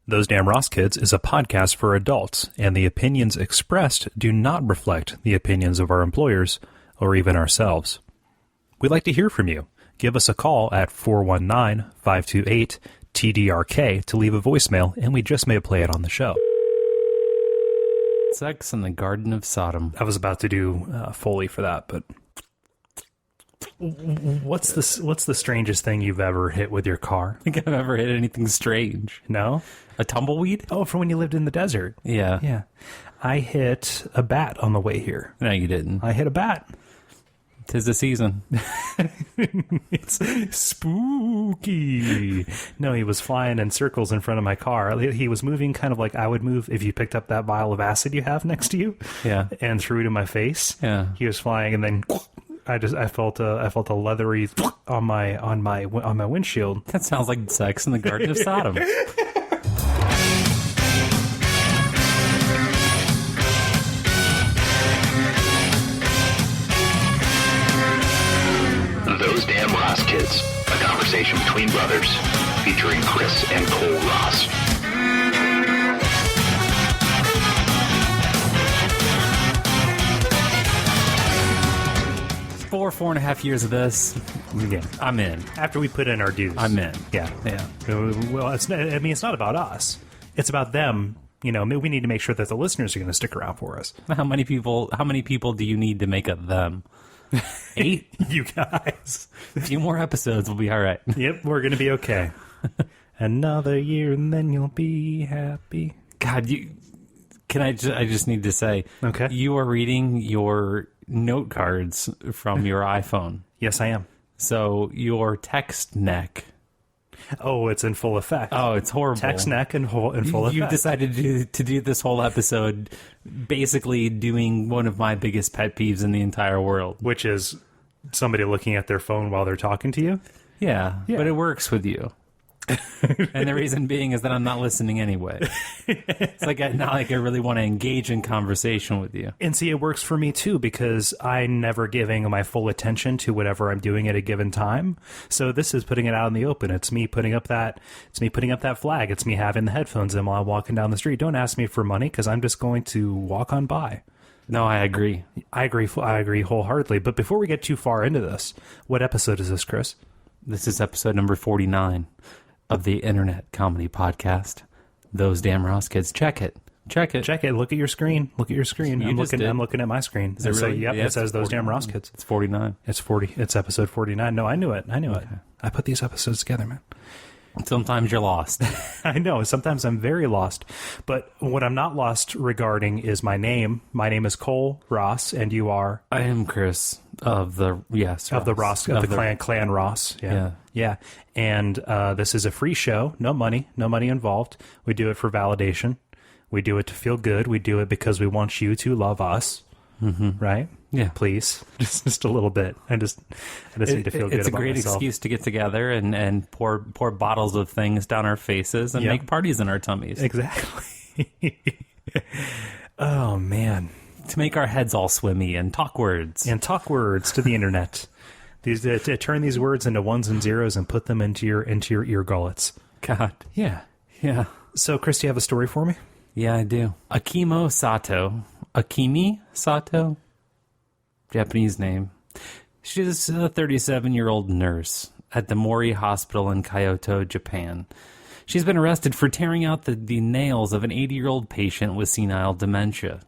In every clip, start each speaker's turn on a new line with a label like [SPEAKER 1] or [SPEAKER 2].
[SPEAKER 1] Those Damn Ross Kids is a podcast for adults, and the opinions expressed do not reflect the opinions of our employers or even ourselves. We'd like to hear from you. Give us a call at 419-528-TDRK to leave a voicemail, and we just may play it on the show.
[SPEAKER 2] Sex in the Garden of Sodom.
[SPEAKER 1] I was about to do Foley for that, but what's the strangest thing you've ever hit with your car?
[SPEAKER 2] I think I've ever hit anything strange.
[SPEAKER 1] No?
[SPEAKER 2] A tumbleweed?
[SPEAKER 1] Oh, from when you lived in the desert.
[SPEAKER 2] Yeah.
[SPEAKER 1] Yeah. I hit a bat on the way here.
[SPEAKER 2] No, you didn't.
[SPEAKER 1] I hit a bat.
[SPEAKER 2] 'Tis the season.
[SPEAKER 1] It's spooky. No, he was flying in circles in front of my car. He was moving kind of like I would move if you picked up that vial of acid you have next to you.
[SPEAKER 2] Yeah.
[SPEAKER 1] And threw it in my face.
[SPEAKER 2] Yeah.
[SPEAKER 1] He was flying, and then I felt a leathery on my windshield.
[SPEAKER 2] That sounds like sex in the Garden of Sodom.
[SPEAKER 3] Those Damn Ross Kids, a conversation between brothers, featuring Chris and Cole Ross.
[SPEAKER 2] 4.5 years of this.
[SPEAKER 1] Yeah.
[SPEAKER 2] I'm in.
[SPEAKER 1] After we put in our dues.
[SPEAKER 2] I'm in.
[SPEAKER 1] Yeah. Well, it's not about us. It's about them. You know, we need to make sure that the listeners are going to stick around for us.
[SPEAKER 2] How many people do you need to make up them? 8?
[SPEAKER 1] You guys.
[SPEAKER 2] A few more episodes will be all right.
[SPEAKER 1] Yep, we're going to be okay. Another year and then you'll be happy.
[SPEAKER 2] God, I just need to say,
[SPEAKER 1] okay,
[SPEAKER 2] you are reading your note cards from your iPhone.
[SPEAKER 1] Yes, I am.
[SPEAKER 2] So your text neck.
[SPEAKER 1] Oh, it's in full effect.
[SPEAKER 2] Oh, it's horrible.
[SPEAKER 1] Text neck in full effect.
[SPEAKER 2] You've decided to do this whole episode basically doing one of my biggest pet peeves in the entire world.
[SPEAKER 1] Which is somebody looking at their phone while they're talking to you?
[SPEAKER 2] Yeah. But it works with you. And the reason being is that I'm not listening anyway. It's not like I really want to engage in conversation with you.
[SPEAKER 1] And see, it works for me too, because I'm never giving my full attention to whatever I'm doing at a given time. So this is putting it out in the open. It's me putting up that flag. It's me having the headphones in while I'm walking down the street. Don't ask me for money, because I'm just going to walk on by.
[SPEAKER 2] No, I agree.
[SPEAKER 1] I agree wholeheartedly. But before we get too far into this, what episode is this, Chris?
[SPEAKER 2] This is episode number 49. Of the internet comedy podcast, Those Damn Ross Kids. Check it. Look at your screen. I'm looking at my screen. Is it really?
[SPEAKER 1] Yep,
[SPEAKER 2] Yeah,
[SPEAKER 1] it says Those Damn Ross Kids.
[SPEAKER 2] It's 49.
[SPEAKER 1] It's episode 49. No, I knew it. I put these episodes together, man.
[SPEAKER 2] Sometimes you're lost.
[SPEAKER 1] I know. Sometimes I'm very lost. But what I'm not lost regarding is my name. My name is Cole Ross, and you are?
[SPEAKER 2] I am Chris of the
[SPEAKER 1] clan Ross. Yeah. And this is a free show. No money involved. We do it for validation. We do it to feel good. We do it because we want you to love us. Mm-hmm. Right?
[SPEAKER 2] Yeah.
[SPEAKER 1] Please. Just a little bit. I just need to feel good about myself.
[SPEAKER 2] It's a great excuse to get together and pour bottles of things down our faces and make parties in our tummies.
[SPEAKER 1] Exactly. Oh, man.
[SPEAKER 2] To make our heads all swimmy and talk words.
[SPEAKER 1] And talk words to the internet. To turn these words into ones and zeros and put them into your ear gullets.
[SPEAKER 2] God.
[SPEAKER 1] Yeah. So, Chris, do you have a story for me?
[SPEAKER 2] Yeah, I do. Akimi Sato, Japanese name. She's a 37-year-old nurse at the Mori Hospital in Kyoto, Japan. She's been arrested for tearing out the nails of an 80-year-old patient with senile dementia.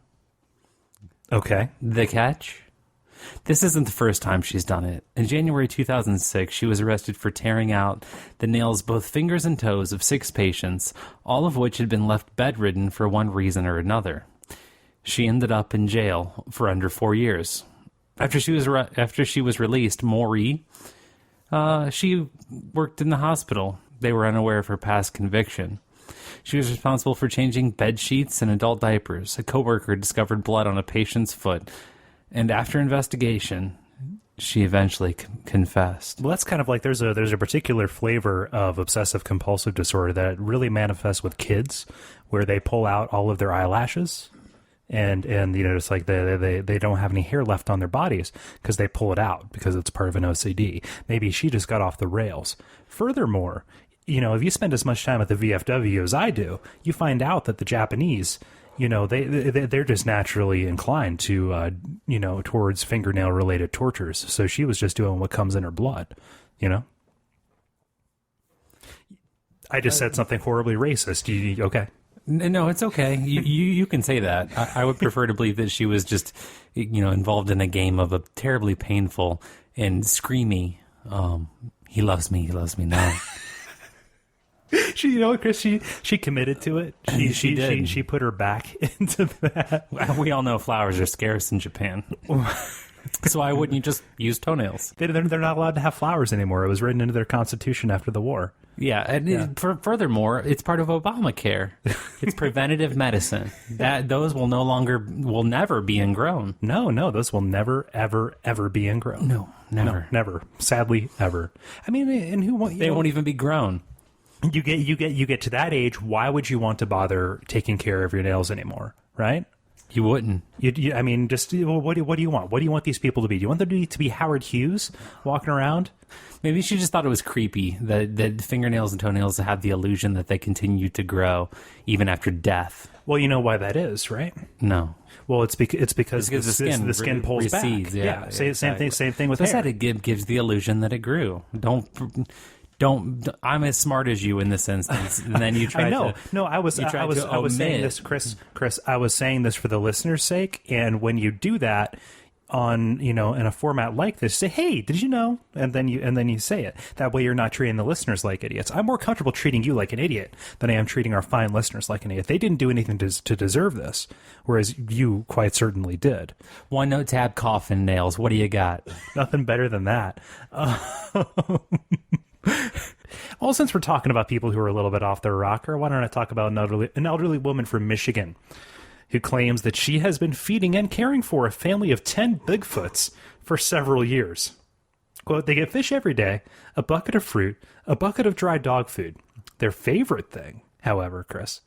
[SPEAKER 1] Okay.
[SPEAKER 2] The catch? This isn't the first time she's done it. In January 2006, she was arrested for tearing out the nails, both fingers and toes, of 6 patients, all of which had been left bedridden for one reason or another. She ended up in jail for under 4 years. After she was released, Mori, she worked in the hospital. They were unaware of her past conviction. She was responsible for changing bed sheets and adult diapers. A coworker discovered blood on a patient's foot, and after investigation, she eventually confessed.
[SPEAKER 1] Well, that's kind of like there's a particular flavor of obsessive compulsive disorder that really manifests with kids, where they pull out all of their eyelashes, and you know, it's like they don't have any hair left on their bodies because they pull it out because it's part of an OCD. Maybe she just got off the rails. Furthermore, if you spend as much time at the VFW as I do, you find out that the Japanese, they're just naturally inclined to, towards fingernail related tortures. So she was just doing what comes in her blood, I just said something horribly racist. Okay.
[SPEAKER 2] No, it's okay. You can say that. I would prefer to believe that she was just, involved in a game of a terribly painful and screamy, he loves me now.
[SPEAKER 1] Chris, she committed to it. She did. She put her back into that.
[SPEAKER 2] We all know flowers are scarce in Japan. So why wouldn't you just use toenails?
[SPEAKER 1] They're not allowed to have flowers anymore. It was written into their constitution after the war.
[SPEAKER 2] Yeah, and furthermore, it's part of Obamacare. It's preventative medicine. Those will never be ingrown.
[SPEAKER 1] No, those will never, ever, ever be ingrown.
[SPEAKER 2] No, never.
[SPEAKER 1] No, never. Sadly, ever. I mean, and who won't?
[SPEAKER 2] They won't even be grown.
[SPEAKER 1] You get to that age. Why would you want to bother taking care of your nails anymore? Right?
[SPEAKER 2] You wouldn't.
[SPEAKER 1] I mean, just what do you want? What do you want these people to be? Do you want them to be Howard Hughes walking around?
[SPEAKER 2] Maybe she just thought it was creepy that fingernails and toenails have the illusion that they continue to grow even after death.
[SPEAKER 1] Well, you know why that is, right?
[SPEAKER 2] No.
[SPEAKER 1] Well, it's because the skin pulls
[SPEAKER 2] recedes,
[SPEAKER 1] back. Yeah. Same thing with
[SPEAKER 2] hair.
[SPEAKER 1] hair.
[SPEAKER 2] That it gives the illusion that it grew. Don't. I'm as smart as you in this instance, and then you try.
[SPEAKER 1] I know.
[SPEAKER 2] To.
[SPEAKER 1] No, I was saying this, Chris. I was saying this for the listeners' sake, and when you do that on in a format like this, say, "Hey, did you know?" and then you say it. That way, you're not treating the listeners like idiots. I'm more comfortable treating you like an idiot than I am treating our fine listeners like an idiot. They didn't do anything to deserve this, whereas you quite certainly did.
[SPEAKER 2] One note tab coffin nails. What do you got?
[SPEAKER 1] Nothing better than that. Well, since we're talking about people who are a little bit off their rocker, why don't I talk about an elderly woman from Michigan who claims that she has been feeding and caring for a family of 10 Bigfoots for several years. Quote, they get fish every day, a bucket of fruit, a bucket of dry dog food. Their favorite thing, however, Chris,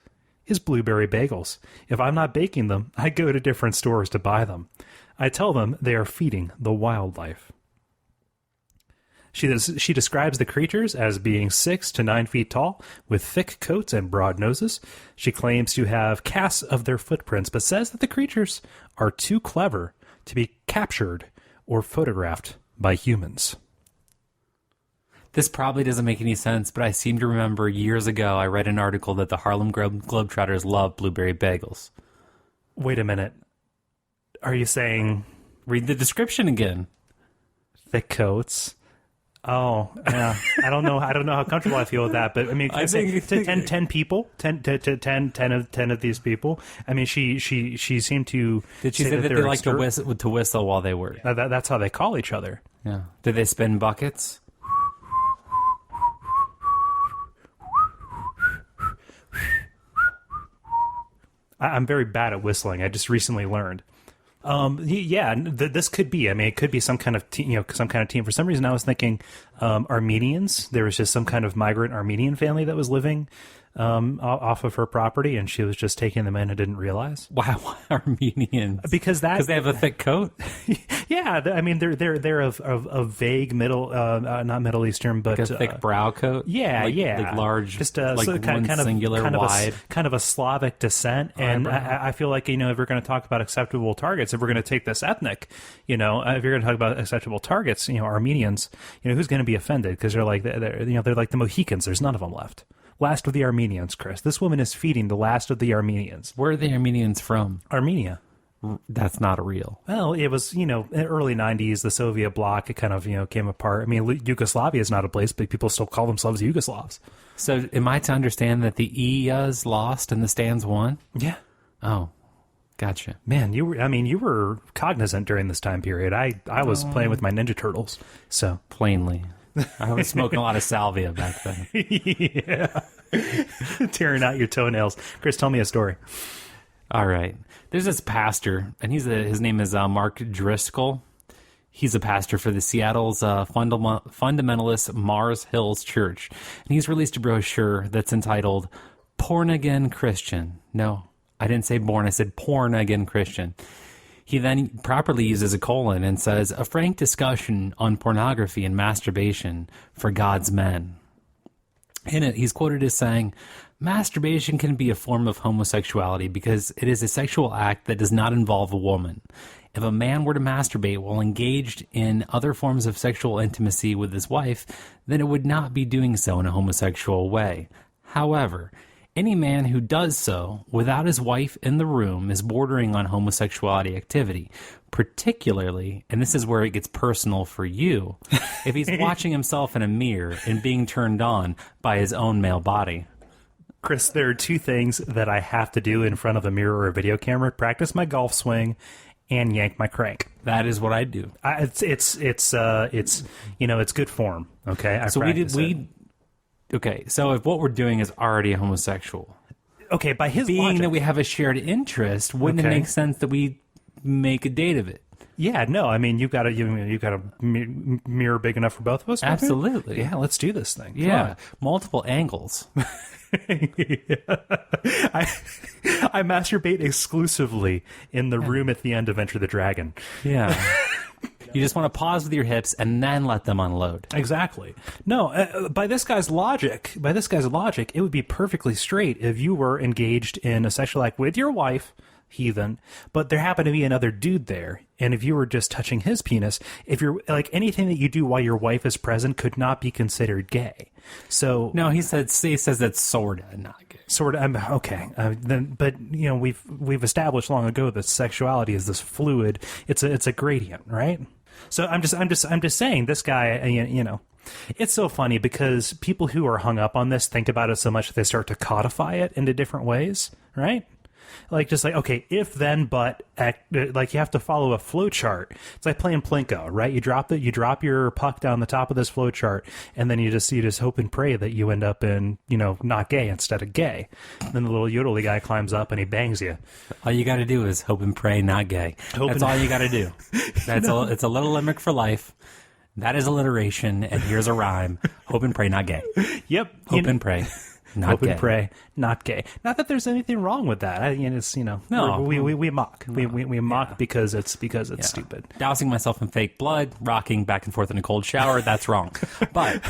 [SPEAKER 1] is blueberry bagels. If I'm not baking them, I go to different stores to buy them. I tell them they are feeding the wildlife. She describes the creatures as being 6 to 9 feet tall, with thick coats and broad noses. She claims to have casts of their footprints, but says that the creatures are too clever to be captured or photographed by humans.
[SPEAKER 2] This probably doesn't make any sense, but I seem to remember years ago I read an article that the Harlem Globetrotters love blueberry bagels.
[SPEAKER 1] Wait a minute. Are you saying...
[SPEAKER 2] Read the description again.
[SPEAKER 1] Thick coats... Oh, yeah. I don't know how comfortable I feel with that, but I mean, 10 people, 10 of these people. I mean, she seemed to.
[SPEAKER 2] Did she say that they like to whistle while they work?
[SPEAKER 1] That's how they call each other.
[SPEAKER 2] Yeah. Did they spin buckets?
[SPEAKER 1] I'm very bad at whistling. I just recently learned. This could be. I mean, it could be some kind of team. For some reason, I was thinking Armenians. There was just some kind of migrant Armenian family that was living off of her property, and she was just taking them in and didn't realize.
[SPEAKER 2] Why Armenians?
[SPEAKER 1] Because they have
[SPEAKER 2] a thick coat.
[SPEAKER 1] Yeah, I mean they're of vague middle, not Middle Eastern, but
[SPEAKER 2] like a thick brow coat.
[SPEAKER 1] Yeah,
[SPEAKER 2] like large,
[SPEAKER 1] just
[SPEAKER 2] like
[SPEAKER 1] so kind of
[SPEAKER 2] singular, wide,
[SPEAKER 1] kind of a Slavic descent. And I feel like if we're going to talk about acceptable targets, if we're going to take this ethnic, if you're going to talk about acceptable targets, Armenians, who's going to be offended because they're like the Mohicans. There's none of them left. Last of the Armenians, Chris. This woman is feeding the last of the Armenians.
[SPEAKER 2] Where are the Armenians from?
[SPEAKER 1] Armenia.
[SPEAKER 2] That's not real.
[SPEAKER 1] Well, it was, in the early 90s, the Soviet bloc, it kind of, came apart. I mean, Yugoslavia is not a place, but people still call themselves Yugoslavs.
[SPEAKER 2] So am I to understand that the Ias lost and the Stans won?
[SPEAKER 1] Yeah.
[SPEAKER 2] Oh, gotcha.
[SPEAKER 1] Man, you were cognizant during this time period. I was playing with my Ninja Turtles, so.
[SPEAKER 2] Plainly. I was smoking a lot of salvia back then.
[SPEAKER 1] Yeah. Tearing out your toenails. Chris, tell me a story.
[SPEAKER 2] All right. There's this pastor, and his name is Mark Driscoll. He's a pastor for the Seattle's fundamentalist Mars Hills Church. And he's released a brochure that's entitled Porn Again Christian. No, I didn't say born. I said porn again Christian. He then properly uses a colon and says, a frank discussion on pornography and masturbation for God's men. In it, he's quoted as saying, "Masturbation can be a form of homosexuality because it is a sexual act that does not involve a woman. If a man were to masturbate while engaged in other forms of sexual intimacy with his wife, then it would not be doing so in a homosexual way. However, any man who does so without his wife in the room is bordering on homosexuality activity, particularly," and this is where it gets personal for you, "if he's watching himself in a mirror and being turned on by his own male body."
[SPEAKER 1] Chris, there are two things that I have to do in front of a mirror or a video camera: practice my golf swing and yank my crank.
[SPEAKER 2] That is what I do.
[SPEAKER 1] It's good form. Okay,
[SPEAKER 2] Okay, so if what we're doing is already homosexual,
[SPEAKER 1] okay, by his
[SPEAKER 2] being
[SPEAKER 1] logic,
[SPEAKER 2] that we have a shared interest, wouldn't it make sense that we make a date of it?
[SPEAKER 1] Yeah, no, I mean you've got a mirror big enough for both of us. Maybe?
[SPEAKER 2] Absolutely.
[SPEAKER 1] Yeah, let's do this thing.
[SPEAKER 2] Yeah, multiple angles.
[SPEAKER 1] I masturbate exclusively in the room at the end of Enter the Dragon.
[SPEAKER 2] Yeah. You just want to pause with your hips and then let them unload.
[SPEAKER 1] Exactly. No, by this guy's logic, it would be perfectly straight if you were engaged in a sexual act with your wife, heathen, but there happened to be another dude there, and if you were just touching his penis, if you're like anything that you do while your wife is present could not be considered gay. So
[SPEAKER 2] no, he says that's sorta not gay.
[SPEAKER 1] Sorta. Okay. But you know we've established long ago that sexuality is this fluid. It's a gradient, right? So I'm just saying this guy, you know, it's so funny because people who are hung up on this think about it so much that they start to codify it into different ways, right? Like, just like, okay, if then, but, like, you have to follow a flow chart. It's like playing Plinko, right? You drop your puck down the top of this flow chart, and then you just hope and pray that you end up in, you know, not gay instead of gay. And then the little yodelly guy climbs up and he bangs you.
[SPEAKER 2] All you got to do is hope and pray, not gay. That's all you got to do. It's a little limerick for life. That is alliteration, and here's a rhyme. Hope and pray, not gay.
[SPEAKER 1] Yep.
[SPEAKER 2] Hope and pray. Not
[SPEAKER 1] hope
[SPEAKER 2] gay.
[SPEAKER 1] and pray, not gay. Not that there's anything wrong with that. It's, you know,
[SPEAKER 2] no,
[SPEAKER 1] we mock. We mock because it's stupid.
[SPEAKER 2] Dousing myself in fake blood, rocking back and forth in a cold shower, that's wrong. But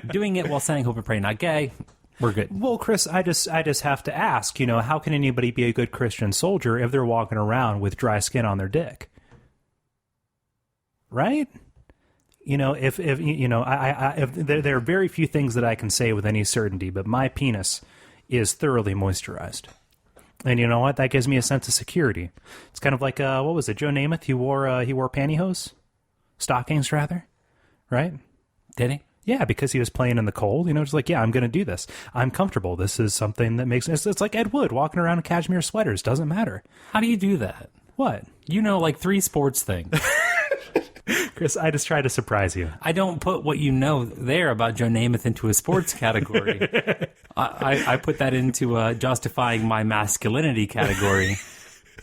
[SPEAKER 2] doing it while saying hope and pray, not gay, we're good.
[SPEAKER 1] Well, Chris, I just have to ask, you know, how can anybody be a good Christian soldier if they're walking around with dry skin on their dick? Right? You know, if you know, there are very few things that I can say with any certainty, but my penis is thoroughly moisturized, and you know what? That gives me a sense of security. It's kind of like what was it? Joe Namath? He wore pantyhose, stockings rather, right?
[SPEAKER 2] Did he?
[SPEAKER 1] Yeah, because he was playing in the cold. You know, just like, yeah, I'm going to do this. I'm comfortable. This is something that makes it's like Ed Wood walking around in cashmere sweaters. Doesn't matter.
[SPEAKER 2] How do you do that?
[SPEAKER 1] What?
[SPEAKER 2] You know, like 3 sports things.
[SPEAKER 1] Chris, I just try to surprise you.
[SPEAKER 2] I don't put what you know there about Joe Namath into a sports category. I put that into justifying my masculinity category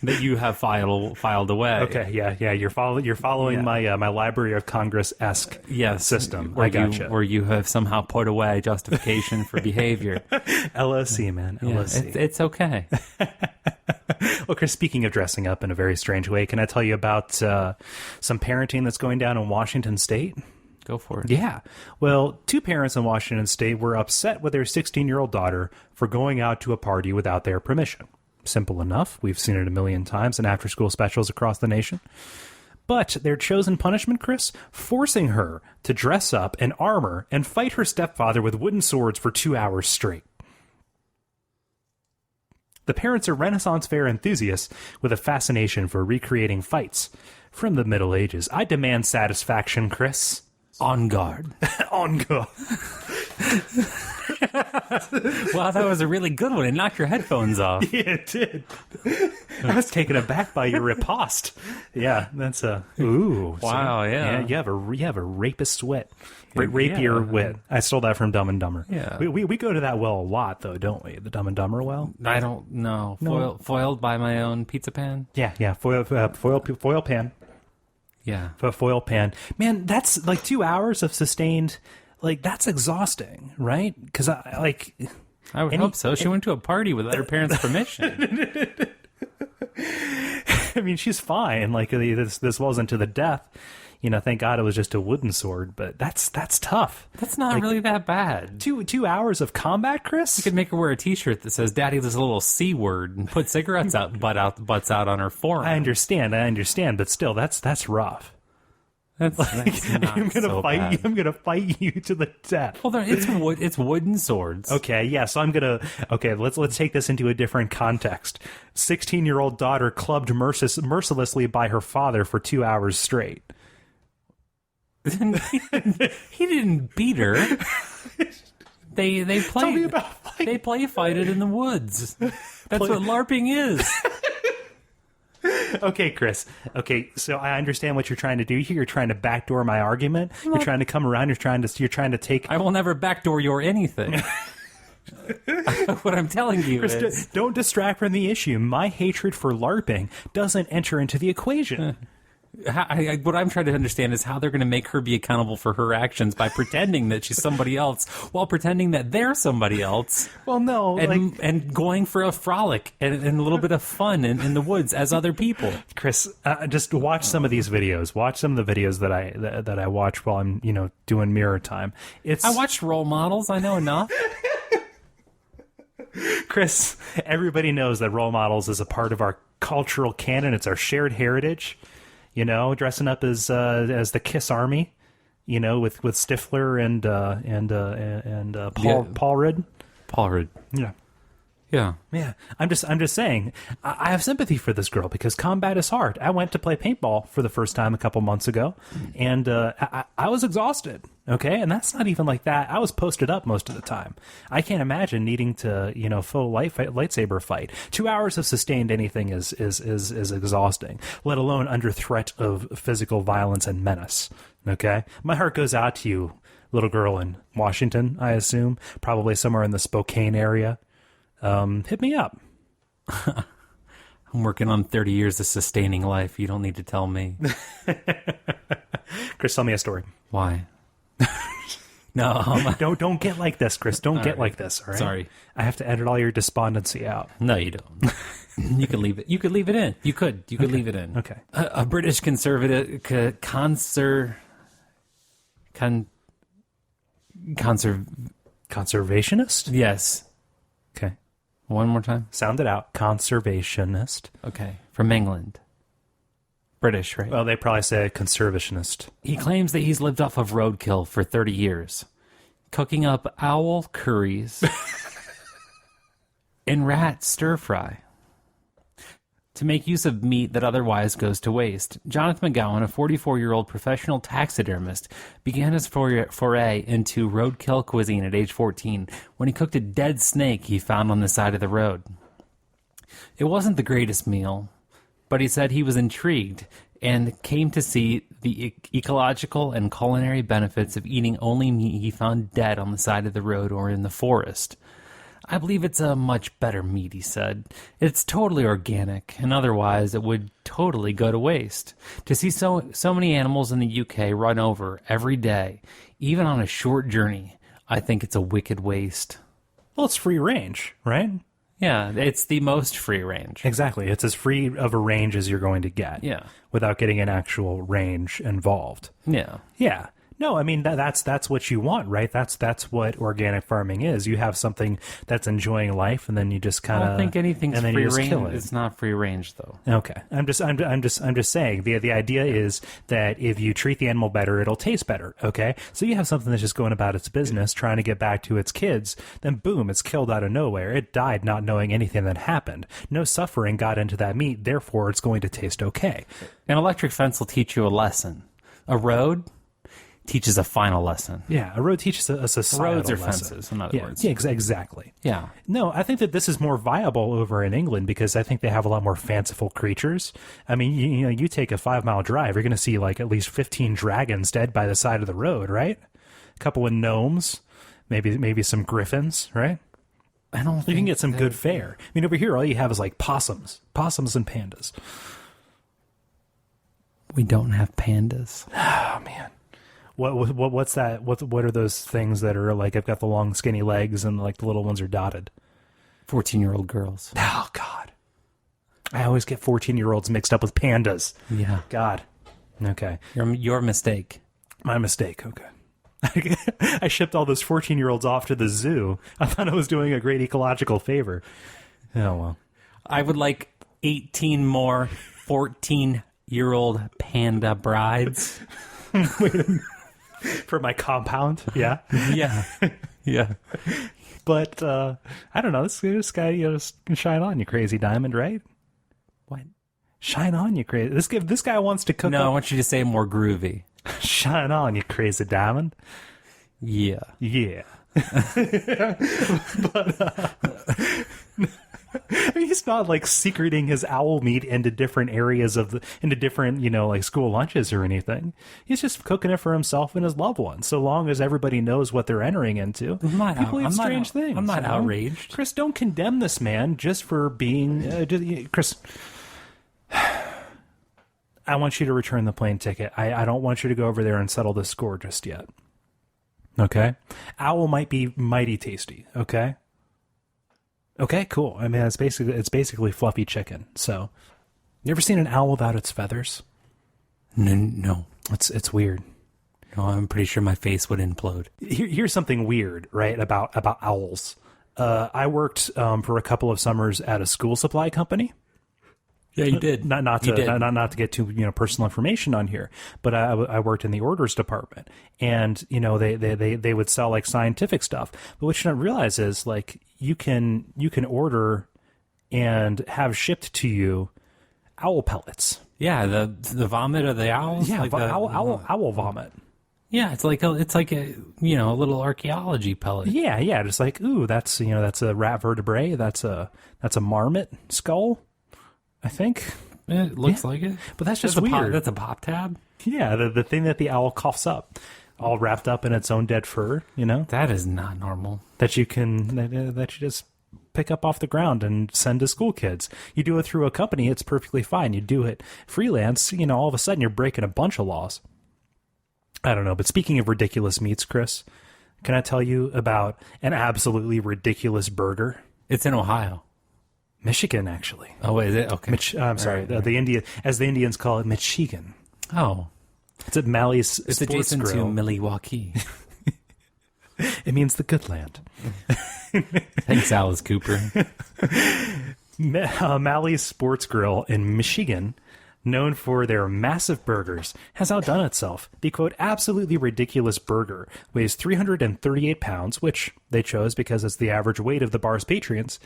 [SPEAKER 2] that you have filed away.
[SPEAKER 1] Okay, yeah. You're following my my Library of Congress-esque system. I gotcha.
[SPEAKER 2] Where you have somehow put away justification for behavior.
[SPEAKER 1] LSC, man. LSC.
[SPEAKER 2] It's okay.
[SPEAKER 1] Well, Chris, speaking of dressing up in a very strange way, can I tell you about some parenting that's going down in Washington State?
[SPEAKER 2] Go for it.
[SPEAKER 1] Yeah. Well, 2 parents in Washington State were upset with their 16-year-old daughter for going out to a party without their permission. Simple enough. We've seen it a million times in after-school specials across the nation. But their chosen punishment, Chris, forcing her to dress up in armor and fight her stepfather with wooden swords for 2 hours straight. The parents are Renaissance fair enthusiasts with a fascination for recreating fights from the Middle Ages. I demand satisfaction, Chris.
[SPEAKER 2] On guard.
[SPEAKER 1] On guard.
[SPEAKER 2] Wow, that was a really good one. It knocked your headphones off.
[SPEAKER 1] Yeah, it did. I was taken aback by your riposte. Yeah, that's a ooh.
[SPEAKER 2] Wow, yeah.
[SPEAKER 1] You have a rapist wit. Rapier wit. I stole that from Dumb and Dumber.
[SPEAKER 2] Yeah.
[SPEAKER 1] We go to that well a lot, though, don't we? The Dumb and Dumber well.
[SPEAKER 2] I don't know.
[SPEAKER 1] No.
[SPEAKER 2] Foiled by my own pizza pan.
[SPEAKER 1] Yeah. Foil pan.
[SPEAKER 2] Yeah.
[SPEAKER 1] Foil pan. Man, that's like 2 hours of sustained. Like, that's exhausting, right? Because I
[SPEAKER 2] would hope so. She went to a party without her parents' permission.
[SPEAKER 1] I mean, she's fine. Like, this wasn't to the death. Thank God it was just a wooden sword, but that's tough.
[SPEAKER 2] That's not really that bad.
[SPEAKER 1] 2 hours of combat, Chris?
[SPEAKER 2] You could make her wear a T-shirt that says "Daddy, there's a little C word," and put cigarettes butts out on her forearm.
[SPEAKER 1] I understand, but still, that's rough.
[SPEAKER 2] That's not
[SPEAKER 1] I'm gonna
[SPEAKER 2] so
[SPEAKER 1] fight
[SPEAKER 2] bad.
[SPEAKER 1] you. I'm gonna fight you to the death.
[SPEAKER 2] Well, it's wooden swords.
[SPEAKER 1] Okay, yeah. So let's take this into a different context. 16-year-old daughter clubbed mercilessly by her father for 2 hours straight.
[SPEAKER 2] He didn't beat her. They play.
[SPEAKER 1] Tell me about fighting.
[SPEAKER 2] They play fight it in the woods. That's what LARPing is.
[SPEAKER 1] Okay, Chris. Okay, so I understand what you're trying to do here. You're trying to backdoor my argument. You're trying to come around. You're trying to take.
[SPEAKER 2] I will never backdoor your anything. What I'm telling you
[SPEAKER 1] Chris,
[SPEAKER 2] is,
[SPEAKER 1] don't distract from the issue. My hatred for LARPing doesn't enter into the equation.
[SPEAKER 2] what I'm trying to understand is how they're going to make her be accountable for her actions by pretending that she's somebody else while pretending that they're somebody else.
[SPEAKER 1] Well, no,
[SPEAKER 2] and going for a frolic and a little bit of fun in the woods as other people.
[SPEAKER 1] Chris, just watch some of these videos. Watch some of the videos that I watch while I'm doing mirror time.
[SPEAKER 2] I watched Role Models. I know enough.
[SPEAKER 1] Chris, everybody knows that Role Models is a part of our cultural canon. It's our shared heritage. Dressing up as the Kiss Army, with Stifler and Paul Rudd.
[SPEAKER 2] Paul Rudd.
[SPEAKER 1] Yeah.
[SPEAKER 2] Yeah.
[SPEAKER 1] I'm just saying, I have sympathy for this girl because combat is hard. I went to play paintball for the first time a couple months ago, and I was exhausted. Okay, and that's not even like that. I was posted up most of the time. I can't imagine needing to, full lightsaber fight. 2 hours of sustained anything is exhausting, let alone under threat of physical violence and menace. Okay, my heart goes out to you, little girl in Washington. I assume probably somewhere in the Spokane area. Hit me up.
[SPEAKER 2] I'm working on 30 years of sustaining life. You don't need to tell me.
[SPEAKER 1] Chris, tell me a story.
[SPEAKER 2] Why? No.
[SPEAKER 1] Don't get like this, Chris. Don't get like this, all right?
[SPEAKER 2] Sorry.
[SPEAKER 1] I have to edit all your despondency out.
[SPEAKER 2] No, you don't. You can leave it. You could leave it in. You could leave it in.
[SPEAKER 1] Okay.
[SPEAKER 2] A British conservative
[SPEAKER 1] Conservationist?
[SPEAKER 2] Yes.
[SPEAKER 1] Okay.
[SPEAKER 2] One more time.
[SPEAKER 1] Sound it out. Conservationist.
[SPEAKER 2] Okay. From England. British, right?
[SPEAKER 1] Well, they probably say conservationist.
[SPEAKER 2] He claims that he's lived off of roadkill for 30 years, cooking up owl curries and rat stir-fry to make use of meat that otherwise goes to waste. Jonathan McGowan, a 44-year-old professional taxidermist, began his foray into roadkill cuisine at age 14 when he cooked a dead snake he found on the side of the road. It wasn't the greatest meal, but he said he was intrigued and came to see the ecological and culinary benefits of eating only meat he found dead on the side of the road or in the forest. I believe it's a much better meat, he said. It's totally organic, and otherwise it would totally go to waste. To see so many animals in the UK run over every day, even on a short journey, I think it's a wicked waste.
[SPEAKER 1] Well, it's free range, right?
[SPEAKER 2] Yeah, it's the most free range.
[SPEAKER 1] Exactly. It's as free of a range as you're going to get.
[SPEAKER 2] Yeah.
[SPEAKER 1] Without getting an actual range involved.
[SPEAKER 2] Yeah.
[SPEAKER 1] Yeah. No, I mean that's what you want, right? That's what organic farming is. You have something that's enjoying life, and then you just kind of.
[SPEAKER 2] I don't think anything's
[SPEAKER 1] and then
[SPEAKER 2] free
[SPEAKER 1] you just
[SPEAKER 2] range.
[SPEAKER 1] kill it.
[SPEAKER 2] It's not free range, though.
[SPEAKER 1] Okay, I'm just saying the idea is that if you treat the animal better, it'll taste better. Okay, so you have something that's just going about its business, trying to get back to its kids. Then boom, it's killed out of nowhere. It died not knowing anything that happened. No suffering got into that meat. Therefore, it's going to taste okay.
[SPEAKER 2] An electric fence will teach you a lesson. A road teaches a final lesson.
[SPEAKER 1] Yeah, a road teaches a societal
[SPEAKER 2] Roads are
[SPEAKER 1] lesson.
[SPEAKER 2] fences, in other words.
[SPEAKER 1] Yeah, exactly.
[SPEAKER 2] Yeah.
[SPEAKER 1] No, I think that this is more viable over in England because I think they have a lot more fanciful creatures. I mean, you take a 5-mile drive, you're going to see like at least 15 dragons dead by the side of the road, right? A couple of gnomes, maybe some griffins, right?
[SPEAKER 2] I don't think
[SPEAKER 1] you can get some good fare. I mean, over here, all you have is like possums and pandas.
[SPEAKER 2] We don't have pandas.
[SPEAKER 1] Oh man. What's that? What are those things that are like? I've got the long, skinny legs, and like the little ones are dotted.
[SPEAKER 2] 14-year-old girls.
[SPEAKER 1] Oh God, I always get 14-year-olds mixed up with pandas.
[SPEAKER 2] Yeah.
[SPEAKER 1] God, Okay.
[SPEAKER 2] Your mistake.
[SPEAKER 1] My mistake. Okay. I shipped all those 14-year-olds off to the zoo. I thought I was doing a great ecological favor. Oh, well.
[SPEAKER 2] I would like 18 more 14-year-old panda brides.
[SPEAKER 1] For my compound. Yeah.
[SPEAKER 2] Yeah. Yeah.
[SPEAKER 1] But, I don't know. This guy, shine on, you crazy diamond, right?
[SPEAKER 2] What?
[SPEAKER 1] Shine on, you crazy. This guy wants to cook
[SPEAKER 2] No, I
[SPEAKER 1] up.
[SPEAKER 2] want you to say more groovy.
[SPEAKER 1] Shine on, you crazy diamond.
[SPEAKER 2] Yeah.
[SPEAKER 1] Yeah. But, I mean, he's not like secreting his owl meat into different areas into different, like school lunches or anything. He's just cooking it for himself and his loved ones. So long as everybody knows what they're entering into. People eat strange things.
[SPEAKER 2] I'm not outraged.
[SPEAKER 1] Chris, don't condemn this man just for being, Chris, I want you to return the plane ticket. I don't want you to go over there and settle this score just yet. Okay? Owl might be mighty tasty, okay? Okay, cool. I mean, it's basically fluffy chicken. So, you ever seen an owl without its feathers?
[SPEAKER 2] No.
[SPEAKER 1] It's weird.
[SPEAKER 2] No, I'm pretty sure my face would implode.
[SPEAKER 1] Here's something weird, right, about owls. I worked for a couple of summers at a school supply company.
[SPEAKER 2] Yeah, you did.
[SPEAKER 1] Not to get too personal information on here, but I worked in the orders department, and they would sell like scientific stuff. But what you don't realize is like you can order and have shipped to you owl pellets.
[SPEAKER 2] Yeah, the vomit of the owls.
[SPEAKER 1] Yeah,
[SPEAKER 2] like
[SPEAKER 1] owl vomit.
[SPEAKER 2] Yeah, it's like a little archaeology pellet.
[SPEAKER 1] Yeah, just like that's a rat vertebrae. That's a marmot skull. I think
[SPEAKER 2] It looks like it.
[SPEAKER 1] But that's just weird.
[SPEAKER 2] That's a pop tab?
[SPEAKER 1] Yeah, the thing that the owl coughs up, all wrapped up in its own dead fur,
[SPEAKER 2] That is not normal.
[SPEAKER 1] that you just pick up off the ground and send to school kids. You do it through a company, it's perfectly fine. You do it freelance, all of a sudden you're breaking a bunch of laws. I don't know, but speaking of ridiculous meats, Chris, can I tell you about an absolutely ridiculous burger?
[SPEAKER 2] It's in Ohio.
[SPEAKER 1] Michigan, actually.
[SPEAKER 2] Oh, is it? Okay.
[SPEAKER 1] I'm sorry.
[SPEAKER 2] Right.
[SPEAKER 1] The Indians call it Michigan.
[SPEAKER 2] Oh.
[SPEAKER 1] It's at Mally's
[SPEAKER 2] It's
[SPEAKER 1] Sports
[SPEAKER 2] adjacent
[SPEAKER 1] Grill.
[SPEAKER 2] to Milwaukee.
[SPEAKER 1] It means the good land.
[SPEAKER 2] Thanks, Alice Cooper.
[SPEAKER 1] Mally's Sports Grill in Michigan, known for their massive burgers, has outdone itself. The, quote, absolutely ridiculous burger weighs 338 pounds, which they chose because it's the average weight of the bar's patrons,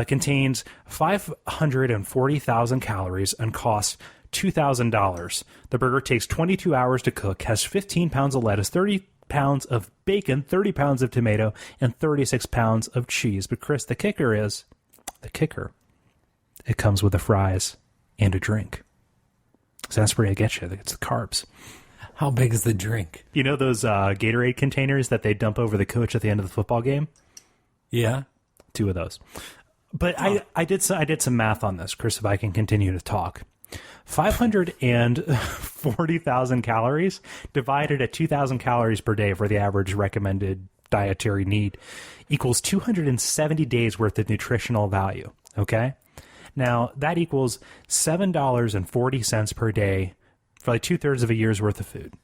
[SPEAKER 1] contains 540,000 calories and costs $2,000. The burger takes 22 hours to cook, has 15 pounds of lettuce, 30 pounds of bacon, 30 pounds of tomato, and 36 pounds of cheese. But Chris, the kicker, it comes with the fries and a drink. So that's where you get you. It's the carbs.
[SPEAKER 2] How big is the drink?
[SPEAKER 1] You know those Gatorade containers that they dump over the coach at the end of the football game?
[SPEAKER 2] Yeah.
[SPEAKER 1] 2 of those. But I did some math on this, Chris, if I can continue to talk. 540,000 calories divided at 2,000 calories per day for the average recommended dietary need equals 270 days worth of nutritional value. Okay? Now, that equals $7.40 per day for like 2/3 of a year's worth of food.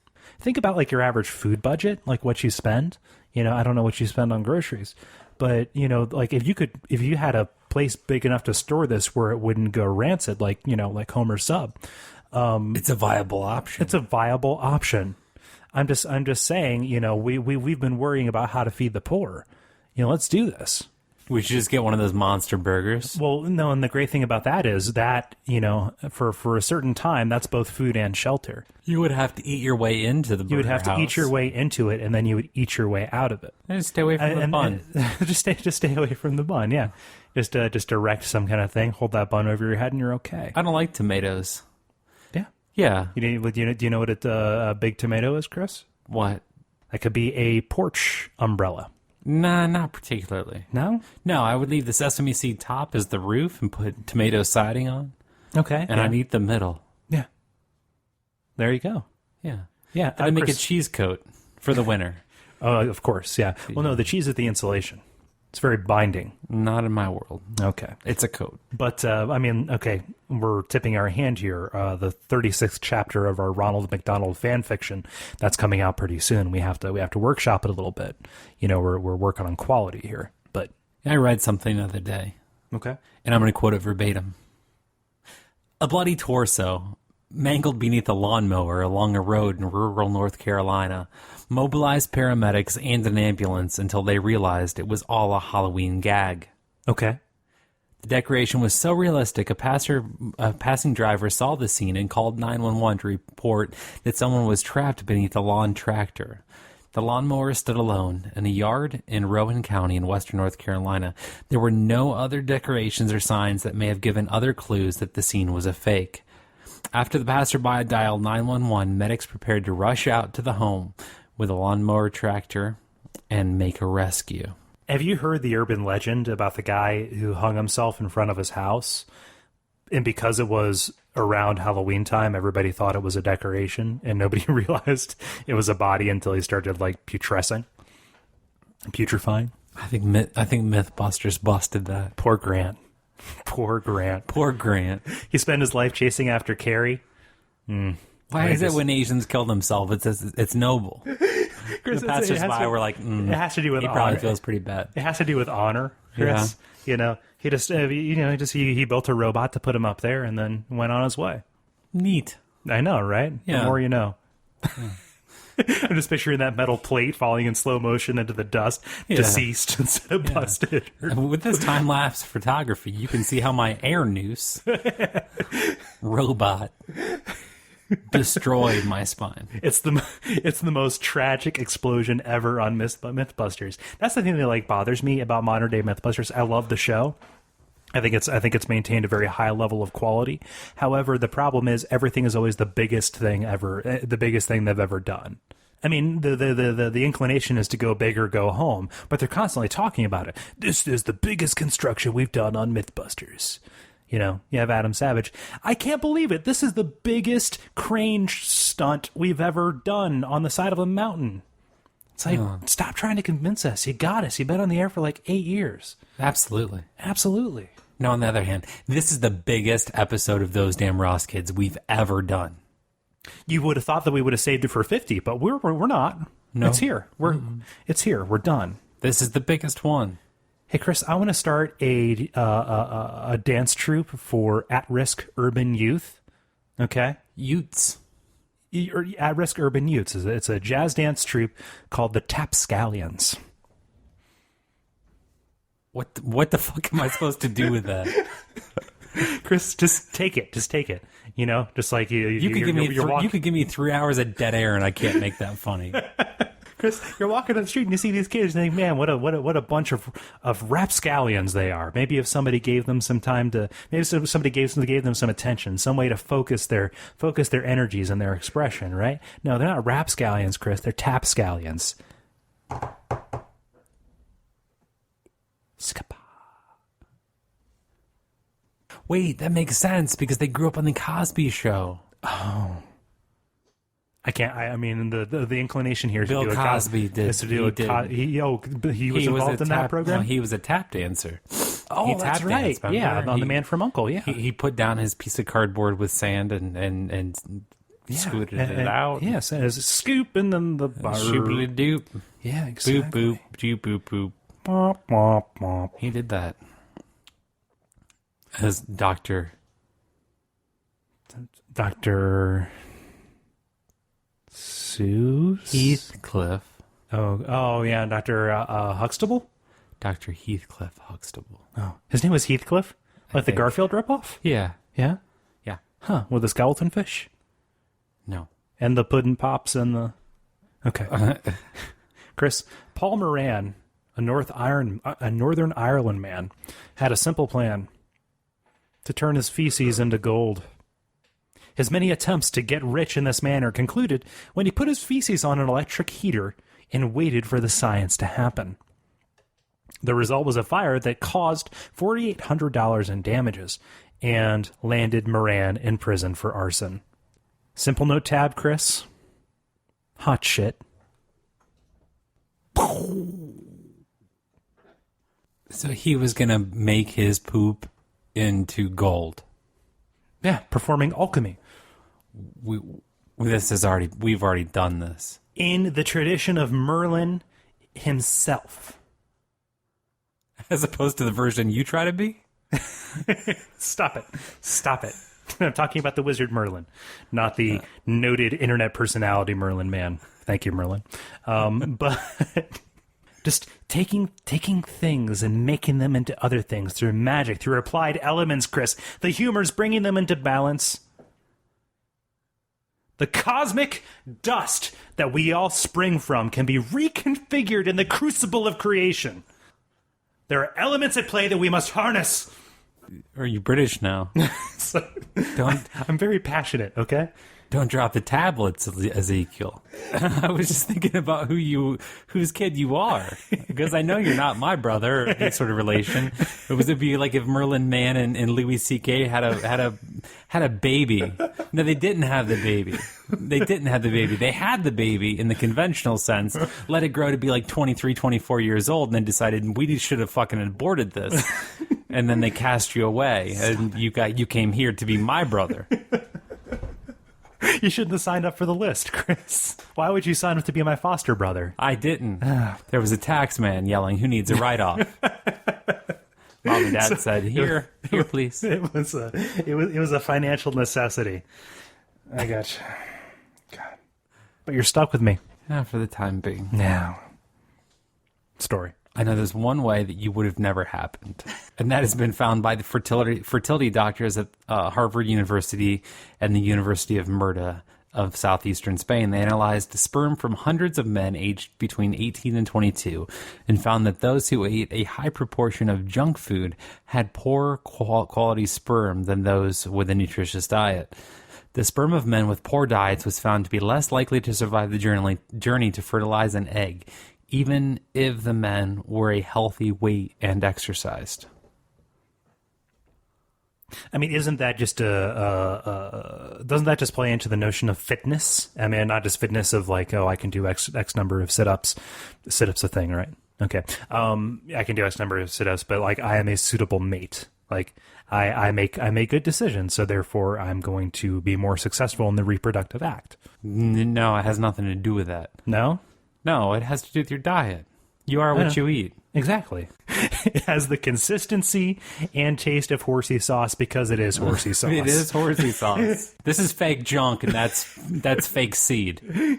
[SPEAKER 1] Think about like your average food budget, like what you spend. I don't know what you spend on groceries, but like if you had a place big enough to store this where it wouldn't go rancid, like Homer Sub.
[SPEAKER 2] It's a viable option.
[SPEAKER 1] It's a viable option. I'm just saying, we've been worrying about how to feed the poor. Let's do this.
[SPEAKER 2] We should just get one of those monster burgers.
[SPEAKER 1] Well, no, and the great thing about that is that, for a certain time, that's both food and shelter.
[SPEAKER 2] You would have to eat your way into the burger.
[SPEAKER 1] You would have to
[SPEAKER 2] house.
[SPEAKER 1] eat your way into it, and then you would eat your way out of it.
[SPEAKER 2] And just stay away from the bun.
[SPEAKER 1] Just stay away from the bun, yeah. Just erect some kind of thing, hold that bun over your head, and you're okay.
[SPEAKER 2] I don't like tomatoes.
[SPEAKER 1] Yeah.
[SPEAKER 2] Yeah.
[SPEAKER 1] Do you know what a big tomato is, Chris?
[SPEAKER 2] What?
[SPEAKER 1] That could be a porch umbrella.
[SPEAKER 2] Nah, not particularly.
[SPEAKER 1] No?
[SPEAKER 2] No, I would leave the sesame seed top as the roof and put tomato siding on.
[SPEAKER 1] Okay.
[SPEAKER 2] And I'd eat the middle.
[SPEAKER 1] Yeah. There you go.
[SPEAKER 2] Yeah.
[SPEAKER 1] Yeah.
[SPEAKER 2] I'd make a cheese coat for the winter.
[SPEAKER 1] Oh, of course, yeah. Well, no, the cheese is the insulation. It's very binding.
[SPEAKER 2] Not in my world.
[SPEAKER 1] Okay.
[SPEAKER 2] It's a coat.
[SPEAKER 1] But, okay, we're tipping our hand here. The 36th chapter of our Ronald McDonald fan fiction that's coming out pretty soon. We have to workshop it a little bit. You know, we're working on quality here. But
[SPEAKER 2] I read something the other day.
[SPEAKER 1] Okay.
[SPEAKER 2] And I'm going to quote it verbatim. A bloody torso, mangled beneath a lawnmower along a road in rural North Carolina, mobilized paramedics and an ambulance until they realized it was all a Halloween gag.
[SPEAKER 1] Okay.
[SPEAKER 2] The decoration was so realistic, a passing driver saw the scene and called 911 to report that someone was trapped beneath a lawn tractor. The lawnmower stood alone in a yard in Rowan County in western North Carolina. There were no other decorations or signs that may have given other clues that the scene was a fake. After the passerby dialed 911, medics prepared to rush out to the home with a lawnmower tractor and make a rescue.
[SPEAKER 1] Have you heard the urban legend about the guy who hung himself in front of his house? And because it was around Halloween time, everybody thought it was a decoration, and nobody realized it was a body until he started, like, putrefying.
[SPEAKER 2] I think Mythbusters busted that.
[SPEAKER 1] Poor Grant. Poor Grant. He spent his life chasing after Carrie.
[SPEAKER 2] Why is it when Asians kill themselves, it's noble?
[SPEAKER 1] Chris,
[SPEAKER 2] The passers-by were like,
[SPEAKER 1] it has to do with
[SPEAKER 2] he
[SPEAKER 1] honor.
[SPEAKER 2] probably feels pretty bad.
[SPEAKER 1] It has to do with honor, Chris. Yeah. You know, he built a robot to put him up there and then went on his way.
[SPEAKER 2] Neat.
[SPEAKER 1] I know, right?
[SPEAKER 2] Yeah.
[SPEAKER 1] The more you know. Yeah. I'm just picturing that metal plate falling in slow motion into the dust, deceased instead of busted.
[SPEAKER 2] With this time-lapse photography, you can see how my air noose robot destroyed my spine.
[SPEAKER 1] It's the most tragic explosion ever on Mythbusters. That's the thing that like bothers me about modern day Mythbusters. I love the show. I think it's maintained a very high level of quality. However, the problem is everything is always the biggest thing ever, the biggest thing they've ever done. I mean, the inclination is to go big or go home, but they're constantly talking about it. This is the biggest construction we've done on Mythbusters. You know, you have Adam Savage. I can't believe it. This is the biggest crane stunt we've ever done on the side of a mountain. It's like, stop trying to convince us. You got us. You've been on the air for like 8 years.
[SPEAKER 2] Absolutely.
[SPEAKER 1] No,
[SPEAKER 2] on the other hand, this is the biggest episode of Those Damn Ross Kids we've ever done.
[SPEAKER 1] You would have thought that we would have saved it for 50, but we're not.
[SPEAKER 2] No.
[SPEAKER 1] It's here. It's here. We're done.
[SPEAKER 2] This is the biggest one.
[SPEAKER 1] Hey, Chris, I want to start a dance troupe for at-risk urban youth. Okay?
[SPEAKER 2] Utes.
[SPEAKER 1] At-risk urban youths. It's a jazz dance troupe called the Tapscallions.
[SPEAKER 2] What the fuck am I supposed to do with that?
[SPEAKER 1] Chris, just take it. You know, just like you
[SPEAKER 2] could give me 3 hours of dead air and I can't make that funny.
[SPEAKER 1] Chris, you're walking down the street and you see these kids and think, man, what a bunch of rapscallions they are. Maybe if somebody gave them some time to, maybe somebody gave them some attention, some way to focus their energies and their expression, right? No, they're not rapscallions, Chris. They're tapscallions.
[SPEAKER 2] Wait, that makes sense because they grew up on the Cosby Show.
[SPEAKER 1] Oh. I can't. I mean, the inclination here is
[SPEAKER 2] Bill
[SPEAKER 1] to do
[SPEAKER 2] Cosby
[SPEAKER 1] is to do he was involved in that program.
[SPEAKER 2] No, he was a tap dancer.
[SPEAKER 1] Oh, that's right. Yeah, on The Man from U.N.C.L.E. Yeah,
[SPEAKER 2] he put down his piece of cardboard with sand and scooted it out.
[SPEAKER 1] Yes, and it's scooping in the bar.
[SPEAKER 2] Shoopily doop.
[SPEAKER 1] Yeah, exactly.
[SPEAKER 2] Boop boop doop boop boop.
[SPEAKER 1] Bop, bop, bop.
[SPEAKER 2] He did that as Dr.
[SPEAKER 1] Seuss?
[SPEAKER 2] Heathcliff.
[SPEAKER 1] Oh yeah, Dr. Huxtable?
[SPEAKER 2] Dr. Heathcliff Huxtable.
[SPEAKER 1] Oh, his name was Heathcliff? Like the Garfield ripoff?
[SPEAKER 2] Yeah.
[SPEAKER 1] Yeah?
[SPEAKER 2] Yeah.
[SPEAKER 1] Huh, with the skeleton fish?
[SPEAKER 2] No.
[SPEAKER 1] And the puddin' pops and the... Okay. Chris, Paul Moran, a Northern Ireland man, had a simple plan: to turn his feces into gold. His many attempts to get rich in this manner concluded when he put his feces on an electric heater and waited for the science to happen. The result was a fire that caused $4,800 in damages and landed Moran in prison for arson. Simple note tab, Chris. Hot shit.
[SPEAKER 2] So he was going to make his poop into gold.
[SPEAKER 1] Yeah, performing alchemy.
[SPEAKER 2] We've already done this.
[SPEAKER 1] In the tradition of Merlin himself.
[SPEAKER 2] As opposed to the version you try to be?
[SPEAKER 1] Stop it. I'm talking about the wizard Merlin, not the noted internet personality Merlin man. Thank you, Merlin. But just taking things and making them into other things through magic, through applied elements, Chris. The humor's bringing them into balance. The cosmic dust that we all spring from can be reconfigured in the crucible of creation. There are elements at play that we must harness.
[SPEAKER 2] Are you British now?
[SPEAKER 1] So,
[SPEAKER 2] Don't
[SPEAKER 1] I'm very passionate, okay?
[SPEAKER 2] don't drop the tablets, Ezekiel. I was just thinking about whose kid you are, because I know you're not my brother or any sort of relation. It would be like if Merlin Mann and Louis C.K. had a baby. No, they didn't have the baby. They had the baby in the conventional sense, let it grow to be like 23, 24 years old, and then decided we should have fucking aborted this. And then they cast you away, and you came here to be my brother.
[SPEAKER 1] You shouldn't have signed up for the list, Chris. Why would you sign up to be my foster brother?
[SPEAKER 2] I didn't. There was a tax man yelling, "Who needs a write-off?" Mom and Dad said, "Here, please."
[SPEAKER 1] It was a financial necessity. I got you. God. But you're stuck with me.
[SPEAKER 2] Yeah, for the time being.
[SPEAKER 1] Now. Story.
[SPEAKER 2] I know there's one way that you would have never happened, and that has been found by the fertility doctors at Harvard University and the University of Murcia of southeastern Spain. They analyzed the sperm from hundreds of men aged between 18 and 22 and found that those who ate a high proportion of junk food had poorer quality sperm than those with a nutritious diet. The sperm of men with poor diets was found to be less likely to survive the journey to fertilize an egg, even if the men were a healthy weight and exercised.
[SPEAKER 1] I mean, isn't that just doesn't that just play into the notion of fitness? I mean, not just fitness of like, oh, I can do X number of sit-ups. Sit-ups a thing, right? Okay. I can do X number of sit-ups, but like I am a suitable mate. Like I make good decisions, so therefore I'm going to be more successful in the reproductive act.
[SPEAKER 2] No, it has nothing to do with that.
[SPEAKER 1] No?
[SPEAKER 2] No, it has to do with your diet. You are what you eat.
[SPEAKER 1] Exactly. It has the consistency and taste of horsey sauce because it is horsey sauce.
[SPEAKER 2] It is horsey sauce. This is fake junk, and that's fake seed.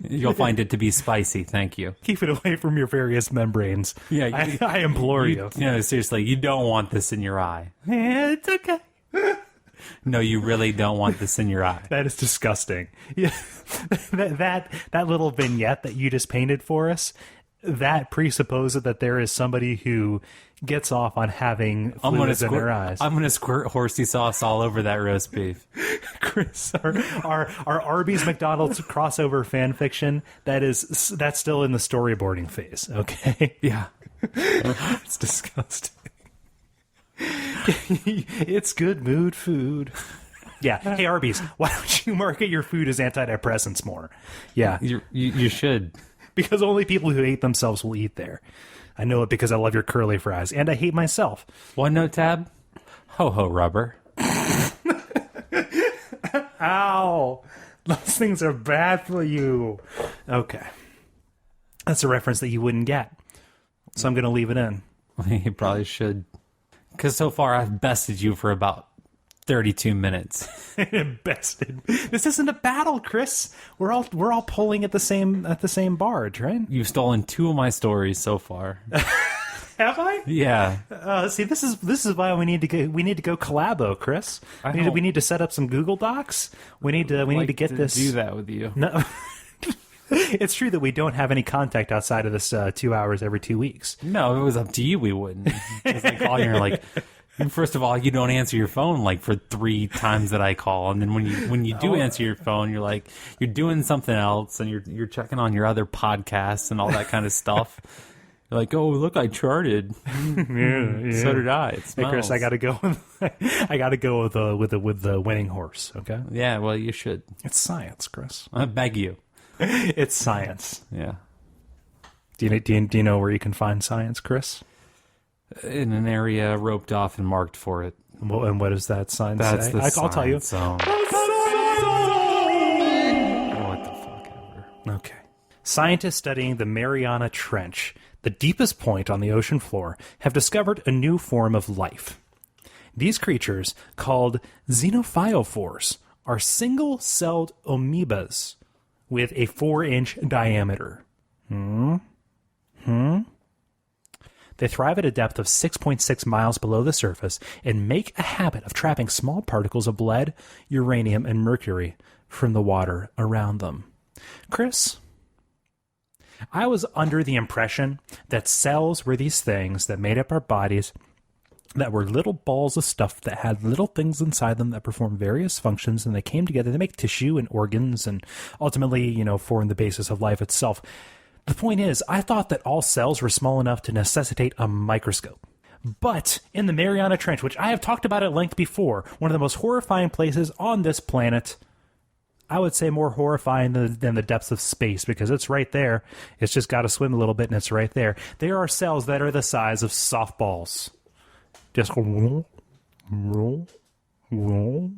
[SPEAKER 2] You'll find it to be spicy. Thank you.
[SPEAKER 1] Keep it away from your various membranes.
[SPEAKER 2] Yeah,
[SPEAKER 1] I implore you.
[SPEAKER 2] No, seriously, you don't want this in your eye.
[SPEAKER 1] Yeah, it's okay.
[SPEAKER 2] No, you really don't want this in your eye.
[SPEAKER 1] That is disgusting. Yeah, that little vignette that you just painted for us, that presupposes that there is somebody who gets off on having fluids in their eyes.
[SPEAKER 2] I'm going to squirt horsey sauce all over that roast beef.
[SPEAKER 1] Chris, our Arby's McDonald's crossover fan fiction, that's still in the storyboarding phase, okay?
[SPEAKER 2] Yeah.
[SPEAKER 1] It's disgusting. It's good mood food. Yeah. Hey, Arby's, why don't you market your food as antidepressants more? Yeah.
[SPEAKER 2] You should.
[SPEAKER 1] Because only people who hate themselves will eat there. I know it because I love your curly fries, and I hate myself.
[SPEAKER 2] OneNote tab? Ho-ho rubber.
[SPEAKER 1] Ow. Those things are bad for you. Okay. That's a reference that you wouldn't get. So I'm going to leave it in.
[SPEAKER 2] You probably should. Because so far I've bested you for about 32 minutes.
[SPEAKER 1] Bested. This isn't a battle, Chris. We're all pulling at the same barge, right?
[SPEAKER 2] You've stolen 2 of my stories so far.
[SPEAKER 1] Have I?
[SPEAKER 2] Yeah.
[SPEAKER 1] See, this is why we need to go collabo, Chris. We need to set up some Google Docs. We need to get this.
[SPEAKER 2] Do that with you.
[SPEAKER 1] No. It's true that we don't have any contact outside of this 2 hours every 2 weeks.
[SPEAKER 2] No, if it was up to you, we wouldn't. Because I call you and you're like, first of all, you don't answer your phone like for 3 times that I call, and then when you do answer your phone, you're like you're doing something else, and you're checking on your other podcasts and all that kind of stuff. You're like, oh look, I charted. Yeah. So did I. It smells.
[SPEAKER 1] Hey, Chris, I gotta go with the winning horse. Okay.
[SPEAKER 2] Yeah, well, you should.
[SPEAKER 1] It's science, Chris.
[SPEAKER 2] I beg you.
[SPEAKER 1] It's science.
[SPEAKER 2] Yeah.
[SPEAKER 1] Do you know where you can find science, Chris?
[SPEAKER 2] In an area roped off and marked for it.
[SPEAKER 1] And what does that sign
[SPEAKER 2] That's
[SPEAKER 1] say?
[SPEAKER 2] the
[SPEAKER 1] I'll tell you.
[SPEAKER 2] zone. What the fuck ever.
[SPEAKER 1] Okay. Scientists studying the Mariana Trench, the deepest point on the ocean floor, have discovered a new form of life. These creatures, called xenophyophores, are single-celled amoebas with a 4-inch diameter. They thrive at a depth of 6.6 miles below the surface and make a habit of trapping small particles of lead, uranium, and mercury from the water around them. Chris, I was under the impression that cells were these things that made up our bodies that were little balls of stuff that had little things inside them that perform various functions, and they came together to make tissue and organs and ultimately, form the basis of life itself. The point is, I thought that all cells were small enough to necessitate a microscope. But in the Mariana Trench, which I have talked about at length before, one of the most horrifying places on this planet, I would say more horrifying than the depths of space, because it's right there. It's just got to swim a little bit, and it's right there. There are cells that are the size of softballs. Just roll, roll, roll.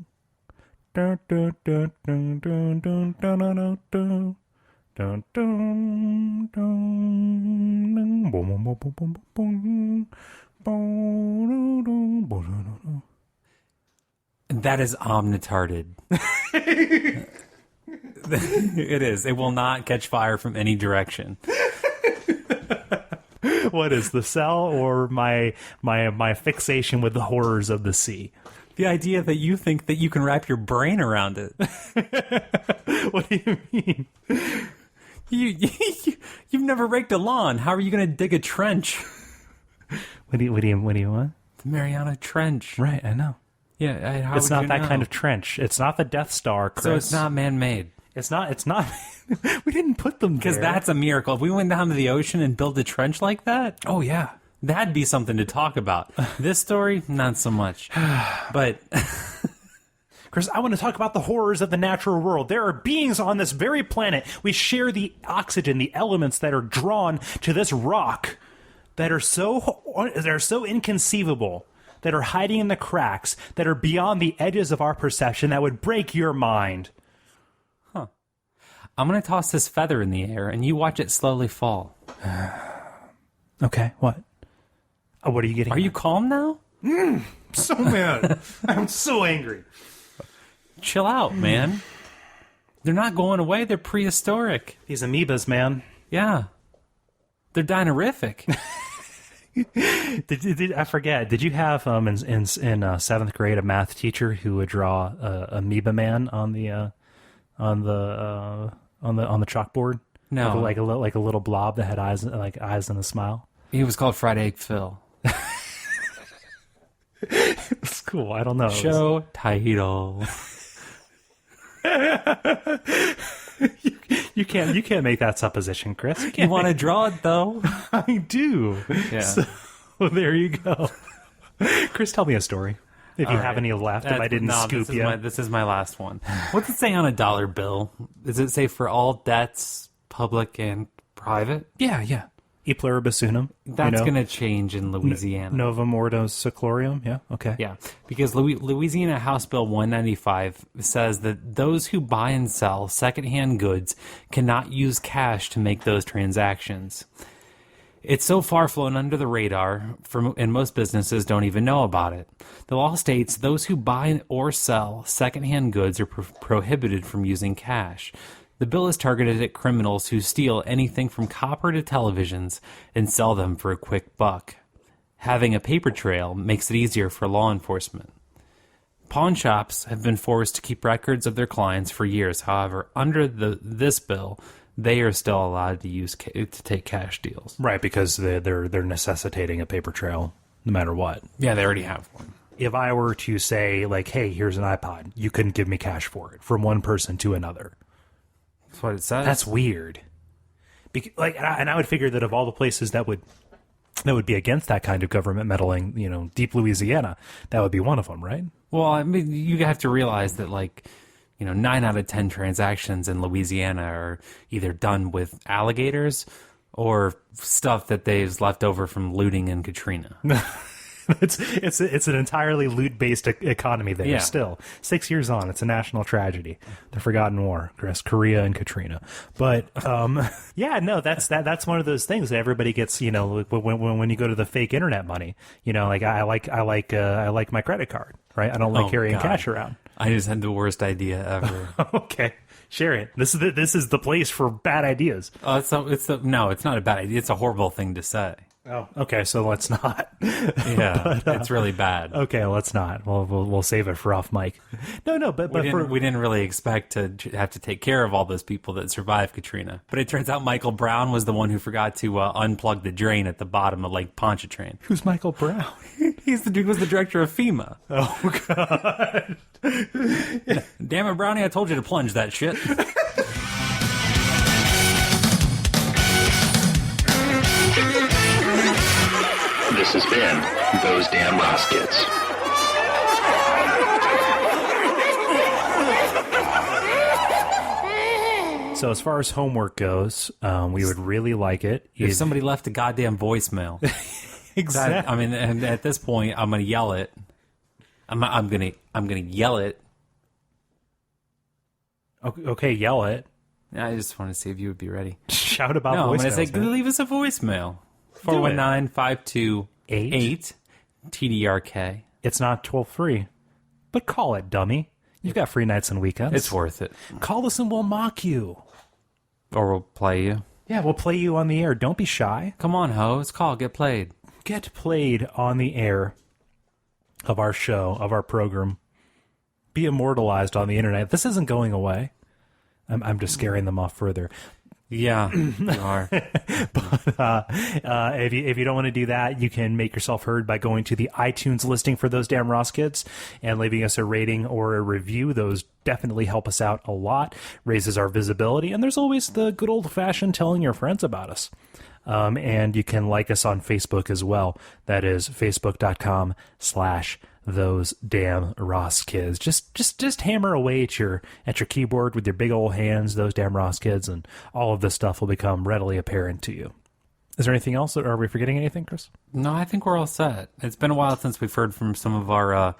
[SPEAKER 1] Dun, dun, dun, dun, dun, dun, dun, dun, dun. Dun, dun, dun, boom, boom, boom, boom, boom, boom, boom, boom.
[SPEAKER 2] That is omnitarded. It is. It will not catch fire from any direction.
[SPEAKER 1] What is the cell or my fixation with the horrors of the sea?
[SPEAKER 2] The idea that you think that you can wrap your brain around it.
[SPEAKER 1] What do you mean?
[SPEAKER 2] You've never raked a lawn. How are you going to dig a trench?
[SPEAKER 1] What do you want?
[SPEAKER 2] The Mariana Trench.
[SPEAKER 1] Right, I know.
[SPEAKER 2] Yeah, how
[SPEAKER 1] It's
[SPEAKER 2] would
[SPEAKER 1] not
[SPEAKER 2] you
[SPEAKER 1] that
[SPEAKER 2] know?
[SPEAKER 1] kind of trench. It's not the Death Star, Chris.
[SPEAKER 2] So it's not man-made.
[SPEAKER 1] It's not. We didn't put them there.
[SPEAKER 2] Because that's a miracle. If we went down to the ocean and built a trench like that,
[SPEAKER 1] Oh, yeah.
[SPEAKER 2] that'd be something to talk about. This story, not so much. But
[SPEAKER 1] Chris, I want to talk about the horrors of the natural world. There are beings on this very planet. We share the oxygen, the elements that are drawn to this rock that are so inconceivable, that are hiding in the cracks, that are beyond the edges of our perception, that would break your mind.
[SPEAKER 2] I'm going to toss this feather in the air, and you watch it slowly fall.
[SPEAKER 1] Okay, what? What are you getting
[SPEAKER 2] Are you calm now?
[SPEAKER 1] so mad? I'm so angry.
[SPEAKER 2] Chill out, man. They're not going away. They're prehistoric.
[SPEAKER 1] These amoebas, man.
[SPEAKER 2] Yeah. They're dinerific.
[SPEAKER 1] I forget. Did you have in seventh grade a math teacher who would draw amoeba man on the chalkboard?
[SPEAKER 2] No.
[SPEAKER 1] like a little blob that had eyes and a smile.
[SPEAKER 2] He was called Fried Egg Phil.
[SPEAKER 1] It's cool. I don't know.
[SPEAKER 2] Show title.
[SPEAKER 1] You can't make that supposition, Chris.
[SPEAKER 2] You want to draw it, though?
[SPEAKER 1] I do.
[SPEAKER 2] Yeah.
[SPEAKER 1] So, there you go. Chris, tell me a story. If you have any left, if I didn't scoop you.
[SPEAKER 2] This is my last one. What's it say on a dollar bill? Does it say for all debts, public and private?
[SPEAKER 1] Yeah. E pluribus unum.
[SPEAKER 2] That's going to change in Louisiana.
[SPEAKER 1] Novum ordo seclorum. Yeah, okay.
[SPEAKER 2] Yeah, because Louisiana House Bill 195 says that those who buy and sell secondhand goods cannot use cash to make those transactions. It's so far flown under the radar, and most businesses don't even know about it. The law states those who buy or sell secondhand goods are prohibited from using cash. The bill is targeted at criminals who steal anything from copper to televisions and sell them for a quick buck. Having a paper trail makes it easier for law enforcement. Pawn shops have been forced to keep records of their clients for years. However, under this bill, they are still allowed to take cash deals.
[SPEAKER 1] Right, because they're necessitating a paper trail no matter what.
[SPEAKER 2] Yeah, they already have one.
[SPEAKER 1] If I were to say, like, hey, here's an iPod, you couldn't give me cash for it from one person to another.
[SPEAKER 2] That's what it says.
[SPEAKER 1] That's weird. And I would figure that of all the places that would be against that kind of government meddling, deep Louisiana, that would be one of them, right?
[SPEAKER 2] Well, I mean, you have to realize that, 9 out of 10 transactions in Louisiana are either done with alligators or stuff that they've left over from looting in Katrina.
[SPEAKER 1] It's an entirely loot-based economy there.
[SPEAKER 2] Yeah.
[SPEAKER 1] Still, 6 years on, it's a national tragedy. The Forgotten War, Chris, Korea and Katrina. But yeah, no, that's one of those things that everybody gets. You know, when you go to the fake internet money, you know, like I like my credit card, right? I don't like carrying cash around.
[SPEAKER 2] I just had the worst idea ever.
[SPEAKER 1] Okay, share it. This is the place for bad ideas.
[SPEAKER 2] No, it's not a bad idea. It's a horrible thing to say.
[SPEAKER 1] Oh, okay. So let's not.
[SPEAKER 2] Yeah, it's really bad.
[SPEAKER 1] Okay, let's not. We'll save it for off mic. No, but
[SPEAKER 2] We didn't really expect to have to take care of all those people that survived Katrina. But it turns out Michael Brown was the one who forgot to unplug the drain at the bottom of Lake Pontchartrain.
[SPEAKER 1] Who's Michael Brown?
[SPEAKER 2] He's was the director of FEMA.
[SPEAKER 1] Oh God!
[SPEAKER 2] Damn it, Brownie! I told you to plunge that shit.
[SPEAKER 3] This has been Those Damn Ross Kids.
[SPEAKER 1] So as far as homework goes, we would really like it
[SPEAKER 2] If somebody left a goddamn voicemail.
[SPEAKER 1] exactly.
[SPEAKER 2] I mean, and at this point, I'm gonna yell it. I'm gonna yell it.
[SPEAKER 1] Okay, yell it.
[SPEAKER 2] I just want to see if you would be ready.
[SPEAKER 1] Shout about
[SPEAKER 2] No, I'm
[SPEAKER 1] voicemails.
[SPEAKER 2] gonna say,
[SPEAKER 1] man.
[SPEAKER 2] leave us a voicemail. 419-528 TDRK.
[SPEAKER 1] It's not toll free, but call it, dummy. You've got free nights and weekends.
[SPEAKER 2] It's worth it.
[SPEAKER 1] Call us and we'll mock you.
[SPEAKER 2] Or we'll play you.
[SPEAKER 1] Yeah, we'll play you on the air. Don't be shy.
[SPEAKER 2] Come on, ho. It's called Get Played.
[SPEAKER 1] Get played on the air of our show, of our program. Be immortalized on the internet. This isn't going away. I'm just scaring them off further.
[SPEAKER 2] Yeah, you are.
[SPEAKER 1] But if you don't want to do that, you can make yourself heard by going to the iTunes listing for Those Damn Ross Kids and leaving us a rating or a review. Those definitely help us out a lot, raises our visibility, and there's always the good old-fashioned telling your friends about us. And you can like us on Facebook as well. That is facebook.com/Those Damn Ross Kids. Just hammer away at your keyboard with your big old hands, Those Damn Ross Kids, and all of this stuff will become readily apparent to you. Is there anything else? Are we forgetting anything, Chris?
[SPEAKER 2] No, I think we're all set. It's been a while since we've heard from some of our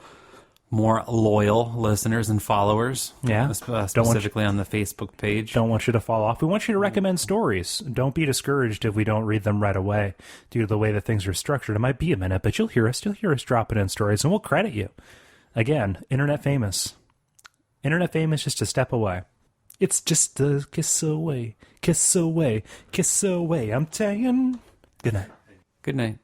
[SPEAKER 2] more loyal listeners and followers.
[SPEAKER 1] Yeah.
[SPEAKER 2] Specifically on the Facebook page.
[SPEAKER 1] Don't want you to fall off. We want you to recommend stories. Don't be discouraged if we don't read them right away due to the way that things are structured. It might be a minute, but you'll hear us dropping in stories, and we'll credit you. Again, internet famous. Internet famous, just a step away. It's just a kiss away, kiss away, kiss away. I'm saying good night.
[SPEAKER 2] Good night.